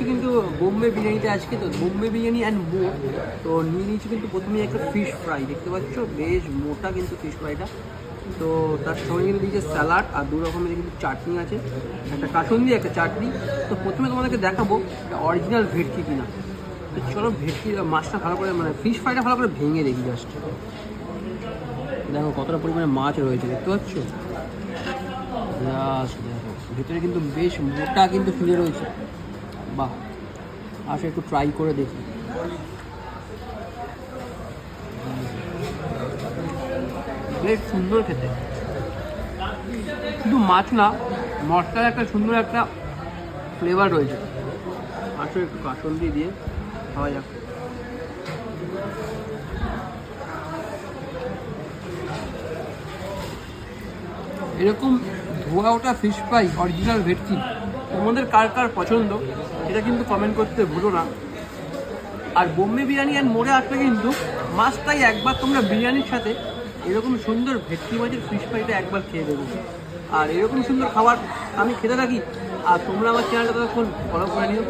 কিন্তু বোম্বে বিরিয়ানিতে আজকে, তো বোম্বে বিরিয়ানি অ্যান্ড মোর। তো নিয়ে নিয়েছি কিন্তু প্রথমেই একটা ফিশ ফ্রাই, দেখতে পাচ্ছ বেশ মোটা কিন্তু ফিশ ফ্রাইটা। তো তার সঙ্গে কিন্তু দিয়েছে স্যালাড আর দু রকমের কিন্তু চাটনি আছে, একটা কাসুন্দি একটা চাটনি। তো প্রথমে তোমাদেরকে দেখাবো অরিজিনাল ভেটকি কিনা। তো চলো ভেটকি মাছটা ভালো করে, মানে ফিশ ফ্রাইটা ভালো করে ভেঙে দেখি জাস্ট। দেখো কতটা পরিমাণে মাছ রয়েছে, দেখতে পাচ্ছ জাস্ট। দেখো ভেতরে কিন্তু বেশ মোটা কিন্তু ফিলে রয়েছে। বাহ, আসে একটু ট্রাই করে দেখি। বেশ সুন্দর খেতে, শুধু মাছ না, মশলার একটা সুন্দর একটা ফ্লেভার রয়েছে। আসলে একটু কাসুন্দি দিয়ে খাওয়া যাক। এরকম ধোয়া ওটা ফিশ ফ্রাই অরিজিনাল ভেটকি তোমাদের কার কার পছন্দ এটা কিন্তু কমেন্ট করতে ভুলো না। আর বোম্বে বিরিয়ানি অ্যান্ড মোড়ে আসলে কিন্তু মাছটাই একবার তোমরা বিরিয়ানির সাথে এরকম সুন্দর ভেটকি মাছের ফিশ ফ্রাইটা একবার খেয়ে দেবো। আর এরকম সুন্দর খাবার আমি খেতে থাকি, আর তোমরা আমার চ্যানেলটা তখন ফলো করে নিও।